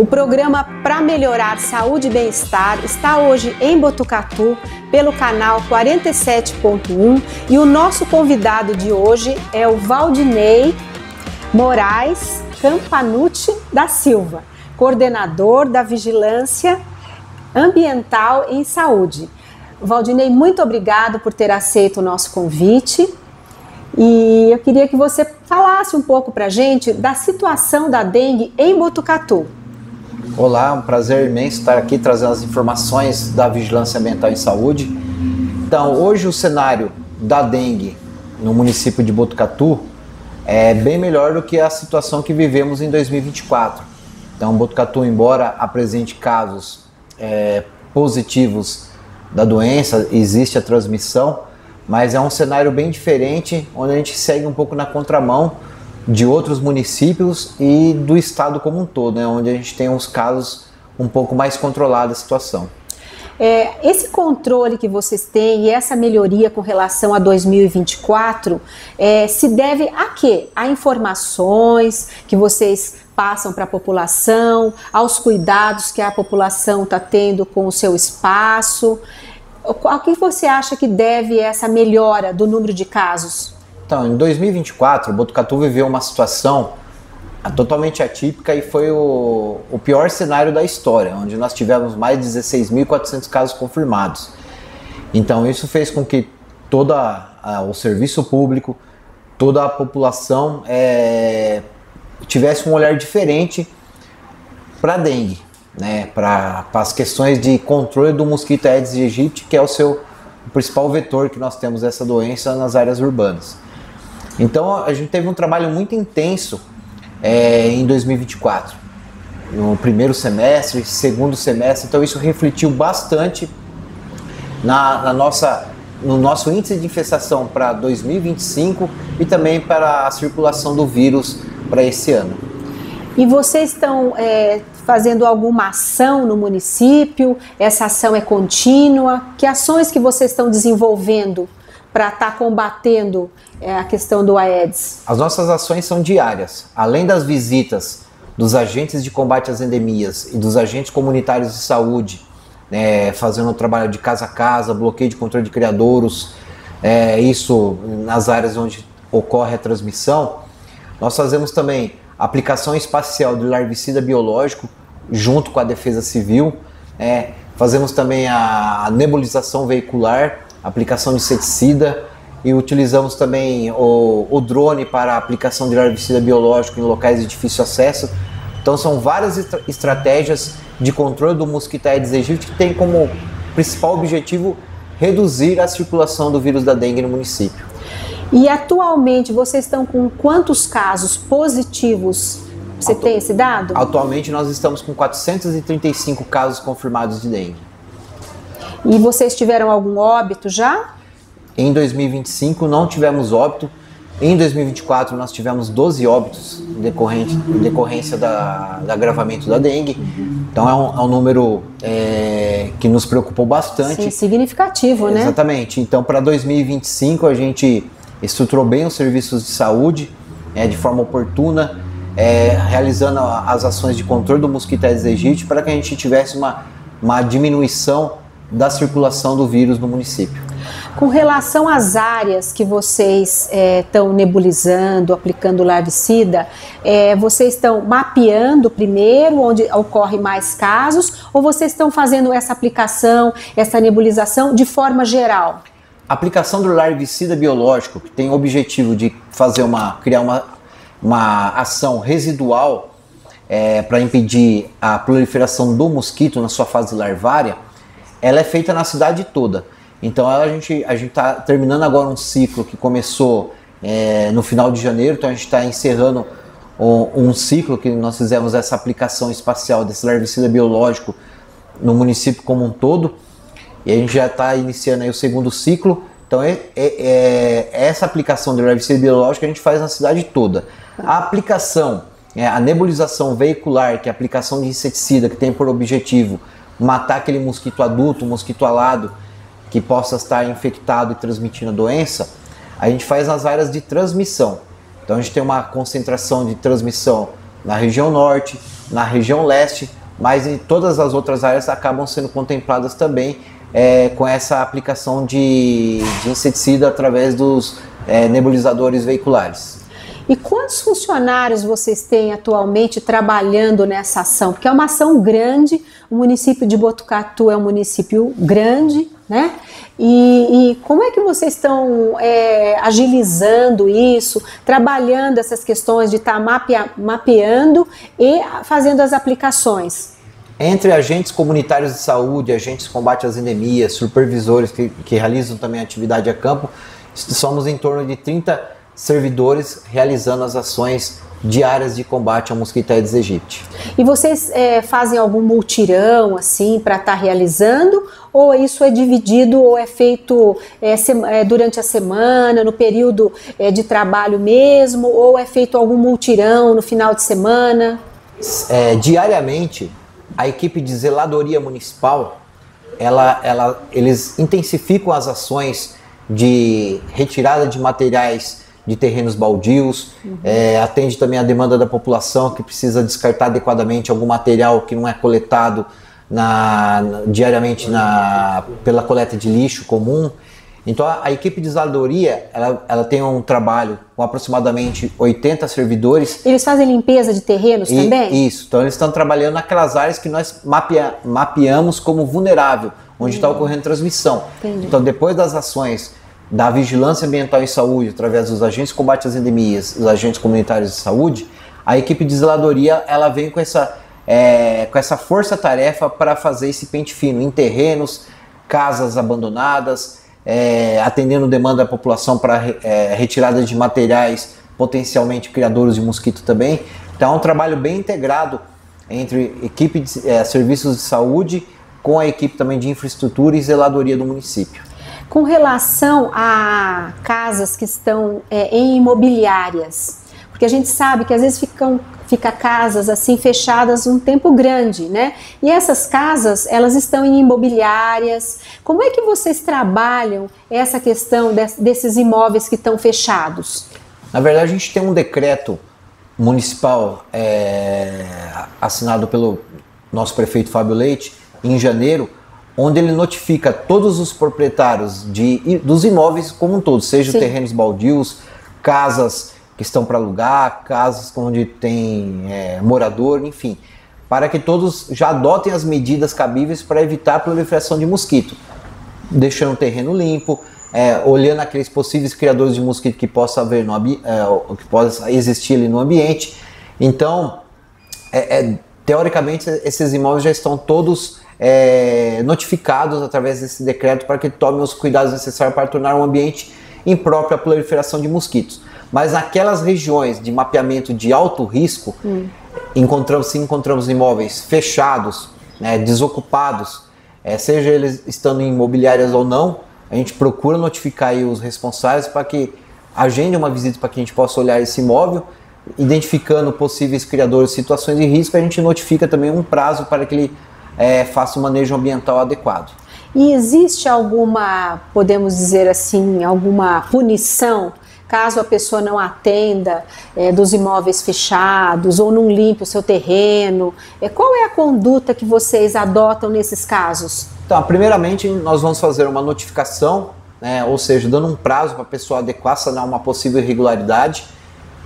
O programa Para Melhorar Saúde e Bem-Estar está hoje em Botucatu pelo canal 47.1 e o nosso convidado de hoje é o Valdinei Moraes Campanucci da Silva, coordenador da Vigilância Ambiental em Saúde. Valdinei, muito obrigado por ter aceito o nosso convite. E eu queria que você falasse um pouco para a gente da situação da dengue em Botucatu. Olá, um prazer imenso estar aqui trazendo as informações da Vigilância Ambiental em Saúde. Então, hoje o cenário da dengue no município de Botucatu é bem melhor do que a situação que vivemos em 2024. Então, Botucatu, embora apresente casos positivos da doença, existe a transmissão, mas é um cenário bem diferente, onde a gente segue um pouco na contramão de outros municípios e do estado como um todo, né, onde a gente tem uns casos um pouco mais controlados a situação. Esse controle que vocês têm e essa melhoria com relação a 2024 se deve a quê? A informações que vocês passam para a população, aos cuidados que a população está tendo com o seu espaço. Ao que você acha que deve essa melhora do número de casos? Então, em 2024, Botucatu viveu uma situação totalmente atípica e foi o pior cenário da história, onde nós tivemos mais de 16.400 casos confirmados. Então, isso fez com que todo o serviço público, toda a população tivesse um olhar diferente para a dengue, né, para as questões de controle do mosquito Aedes aegypti, que é o principal vetor que nós temos dessa doença nas áreas urbanas. Então a gente teve um trabalho muito intenso em 2024, no primeiro semestre, segundo semestre, então isso refletiu bastante no nosso índice de infestação para 2025 e também para a circulação do vírus para esse ano. E vocês estão fazendo alguma ação no município? Essa ação é contínua? Que ações que vocês estão desenvolvendo para estar combatendo a questão do Aedes? As nossas ações são diárias. Além das visitas dos agentes de combate às endemias e dos agentes comunitários de saúde, fazendo o trabalho de casa a casa, bloqueio de controle de criadouros, isso nas áreas onde ocorre a transmissão, nós fazemos também aplicação espacial de larvicida biológico junto com a Defesa Civil, fazemos também a nebulização veicular, aplicação de inseticida e utilizamos também o drone para a aplicação de larvicida biológico em locais de difícil acesso. Então são várias estratégias de controle do mosquito Aedes aegypti que tem como principal objetivo reduzir a circulação do vírus da dengue no município. E atualmente vocês estão com quantos casos positivos? Você tem esse dado? Atualmente nós estamos com 435 casos confirmados de dengue. E vocês tiveram algum óbito já? Em 2025 não tivemos óbito. Em 2024 nós tivemos 12 óbitos em decorrência do agravamento da dengue. Então é um número que nos preocupou bastante. Sim, significativo, né? Exatamente. Então para 2025 a gente estruturou bem os serviços de saúde de forma oportuna, realizando as ações de controle do mosquito Aedes aegypti para que a gente tivesse uma diminuição da circulação do vírus no município. Com relação às áreas que vocês estão nebulizando, aplicando larvicida, vocês estão mapeando primeiro onde ocorre mais casos ou vocês estão fazendo essa aplicação, essa nebulização de forma geral? A aplicação do larvicida biológico, que tem o objetivo de criar uma ação residual para impedir a proliferação do mosquito na sua fase larvária, ela é feita na cidade toda. Então a gente está terminando agora um ciclo que começou no final de janeiro, então a gente está encerrando um ciclo que nós fizemos essa aplicação espacial desse larvicida biológico no município como um todo, e a gente já está iniciando aí o segundo ciclo. Então essa aplicação de larvicida biológico a gente faz na cidade toda. A aplicação, a nebulização veicular, que é a aplicação de inseticida, que tem por objetivo matar aquele mosquito adulto, mosquito alado, que possa estar infectado e transmitindo a doença, a gente faz nas áreas de transmissão. Então a gente tem uma concentração de transmissão na região norte, na região leste, mas em todas as outras áreas acabam sendo contempladas também com essa aplicação de inseticida através dos nebulizadores veiculares. E quantos funcionários vocês têm atualmente trabalhando nessa ação? Porque é uma ação grande, o município de Botucatu é um município grande, né? E como é que vocês estão agilizando isso, trabalhando essas questões de estar mapeando e fazendo as aplicações? Entre agentes comunitários de saúde, agentes de combate às endemias, supervisores que realizam também atividade a campo, somos em torno de 30 servidores realizando as ações diárias de combate ao mosquito Aedes aegypti. E vocês fazem algum multirão assim para estar realizando, ou isso é dividido ou é feito durante a semana, no período de trabalho mesmo, ou é feito algum multirão no final de semana? Diariamente, a equipe de zeladoria municipal, eles intensificam as ações de retirada de materiais de terrenos baldios, atende também a demanda da população que precisa descartar adequadamente algum material que não é coletado diariamente pela coleta de lixo comum. Então a equipe de zeladoria, ela tem um trabalho com aproximadamente 80 servidores. Eles fazem limpeza de terrenos também? Isso, então eles estão trabalhando naquelas áreas que nós mapeamos como vulnerável, onde está ocorrendo transmissão. Entendi. Então depois das ações da vigilância ambiental e saúde, através dos agentes de combate às endemias, os agentes comunitários de saúde, a equipe de zeladoria ela vem com essa força-tarefa para fazer esse pente fino em terrenos, casas abandonadas, atendendo demanda da população para retirada de materiais potencialmente criadouros de mosquito também. Então é um trabalho bem integrado entre equipe de serviços de saúde com a equipe também de infraestrutura e zeladoria do município. Com relação a casas que estão em imobiliárias, porque a gente sabe que às vezes fica casas assim fechadas um tempo grande, né? E essas casas, elas estão em imobiliárias. Como é que vocês trabalham essa questão desses imóveis que estão fechados? Na verdade, a gente tem um decreto municipal assinado pelo nosso prefeito Fábio Leite em janeiro, onde ele notifica todos os proprietários dos imóveis como um todo, seja terrenos baldios, casas que estão para alugar, casas onde tem morador, enfim, para que todos já adotem as medidas cabíveis para evitar a proliferação de mosquito, deixando o terreno limpo, olhando aqueles possíveis criadores de mosquito que possa haver que possa existir ali no ambiente. Então, teoricamente, esses imóveis já estão todos notificados através desse decreto para que tomem os cuidados necessários para tornar um ambiente impróprio à proliferação de mosquitos. Mas naquelas regiões de mapeamento de alto risco, encontramos imóveis fechados, desocupados, seja eles estando em imobiliárias ou não, a gente procura notificar aí os responsáveis para que agendem uma visita para que a gente possa olhar esse imóvel, identificando possíveis criadores de situações de risco. A gente notifica também um prazo para que ele faça um manejo ambiental adequado. E existe alguma, podemos dizer assim, alguma punição caso a pessoa não atenda dos imóveis fechados ou não limpe o seu terreno? Qual é a conduta que vocês adotam nesses casos? Então, primeiramente, nós vamos fazer uma notificação, ou seja, dando um prazo para a pessoa adequar, sanar uma possível irregularidade.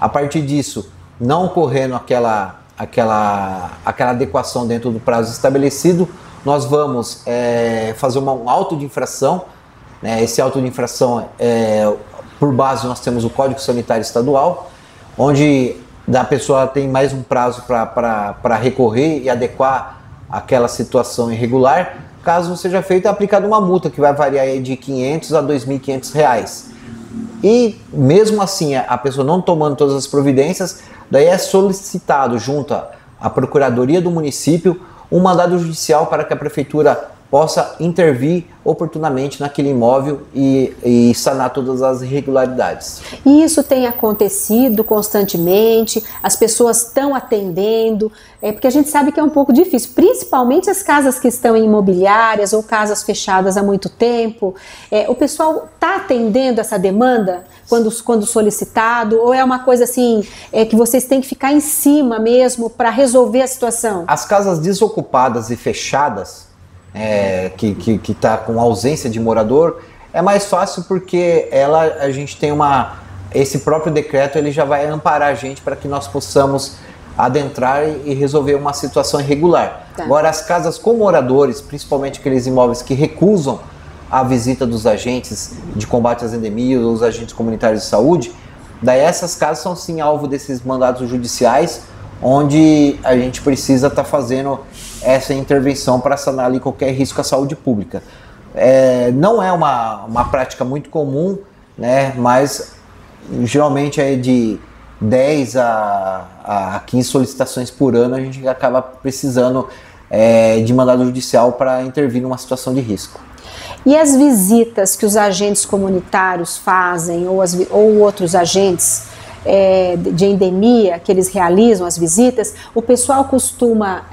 A partir disso, não ocorrendo aquela adequação dentro do prazo estabelecido, nós vamos fazer um auto de infração. Esse auto de infração, por base, nós temos o Código Sanitário Estadual, onde a pessoa tem mais um prazo para recorrer e adequar aquela situação irregular. Caso não seja feito, é aplicada uma multa que vai variar de R$ 500 a R$ 2.500. E mesmo assim, a pessoa não tomando todas as providências, daí é solicitado junto à Procuradoria do município um mandado judicial para que a prefeitura possa intervir oportunamente naquele imóvel e sanar todas as irregularidades. E isso tem acontecido constantemente, as pessoas estão atendendo, porque a gente sabe que é um pouco difícil, principalmente as casas que estão em imobiliárias ou casas fechadas há muito tempo. O pessoal está atendendo essa demanda quando solicitado, ou é uma coisa assim que vocês têm que ficar em cima mesmo para resolver a situação? As casas desocupadas e fechadas, que está com ausência de morador, é mais fácil porque a gente tem esse próprio decreto, ele já vai amparar a gente para que nós possamos adentrar e resolver uma situação irregular. Tá. Agora, as casas com moradores, principalmente aqueles imóveis que recusam a visita dos agentes de combate às endemias ou os agentes comunitários de saúde, daí essas casas são sim alvo desses mandados judiciais, onde a gente precisa estar fazendo essa intervenção para sanar ali qualquer risco à saúde pública. Não é uma prática muito comum, né, mas geralmente é de 10 a 15 solicitações por ano, a gente acaba precisando de mandado judicial para intervir numa situação de risco. E as visitas que os agentes comunitários fazem, ou outros agentes de endemia que eles realizam, as visitas, o pessoal costuma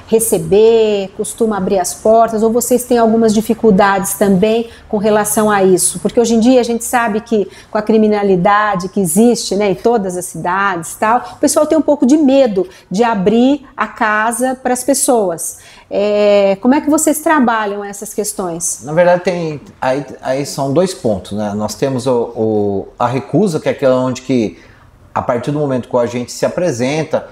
receber, costuma abrir as portas, ou vocês têm algumas dificuldades também com relação a isso? Porque hoje em dia a gente sabe que com a criminalidade que existe, né, em todas as cidades, tal, o pessoal tem um pouco de medo de abrir a casa para as pessoas. Como é que vocês trabalham essas questões? Na verdade, aí são dois pontos, né? Nós temos a recusa, que é aquela onde que, a partir do momento que o agente se apresenta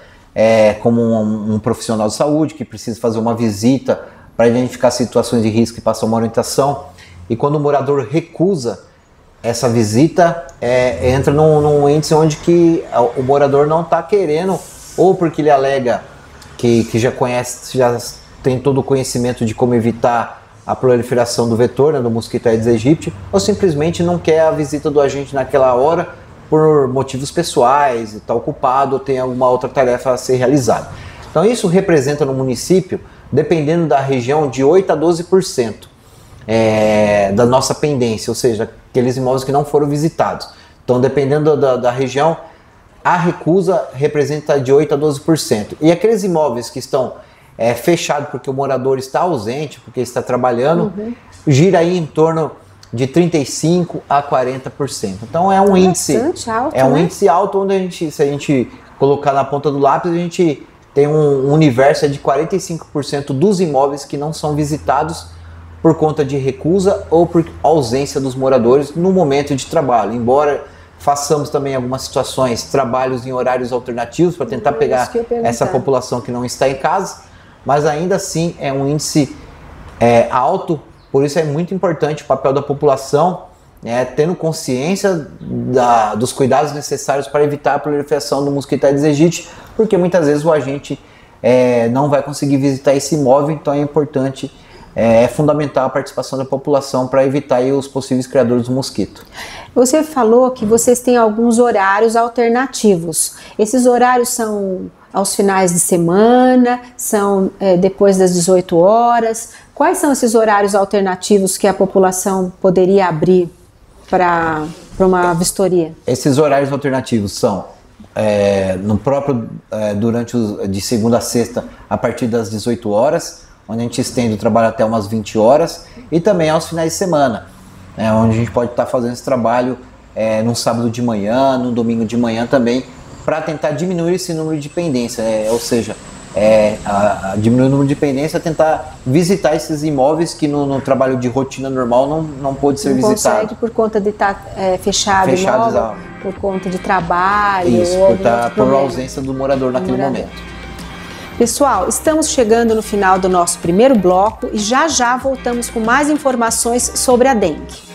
como um profissional de saúde, que precisa fazer uma visita para identificar situações de risco e passar uma orientação, e quando o morador recusa essa visita, entra num índice onde que o morador não está querendo, ou porque ele alega que já conhece, já tem todo o conhecimento de como evitar a proliferação do vetor, né, do mosquito Aedes aegypti, ou simplesmente não quer a visita do agente naquela hora por motivos pessoais, está ocupado ou tem alguma outra tarefa a ser realizada. Então isso representa no município, dependendo da região, de 8 a 12% da nossa pendência, ou seja, aqueles imóveis que não foram visitados. Então, dependendo da região, a recusa representa de 8 a 12%. E aqueles imóveis que estão fechado porque o morador está ausente, porque está trabalhando, gira aí em torno de 35% a 40%. Então é um índice alto, índice alto, onde se a gente colocar na ponta do lápis, a gente tem um universo de 45% dos imóveis que não são visitados por conta de recusa ou por ausência dos moradores no momento de trabalho. Embora façamos também algumas situações, trabalhos em horários alternativos para tentar pegar essa população que não está em casa, mas ainda assim é um índice alto, por isso é muito importante o papel da população, tendo consciência dos cuidados necessários para evitar a proliferação do mosquito Aedes aegypti, porque muitas vezes o agente não vai conseguir visitar esse imóvel, então é importante, é fundamental a participação da população para evitar aí os possíveis criadores do mosquito. Você falou que vocês têm alguns horários alternativos. Esses horários são aos finais de semana, são depois das 18 horas. Quais são esses horários alternativos que a população poderia abrir para uma vistoria? Esses horários alternativos são de segunda a sexta, a partir das 18 horas, onde a gente estende o trabalho até umas 20 horas, e também aos finais de semana, onde a gente pode estar fazendo esse trabalho num sábado de manhã, num domingo de manhã também, para tentar diminuir esse número de pendência, ou seja, diminuir o número de pendência, tentar visitar esses imóveis que no trabalho de rotina normal não pode ser visitado. Não consegue por conta de estar fechado imóvel, por conta de trabalho. Isso, por ausência do morador naquele momento. Pessoal, estamos chegando no final do nosso primeiro bloco e já voltamos com mais informações sobre a dengue.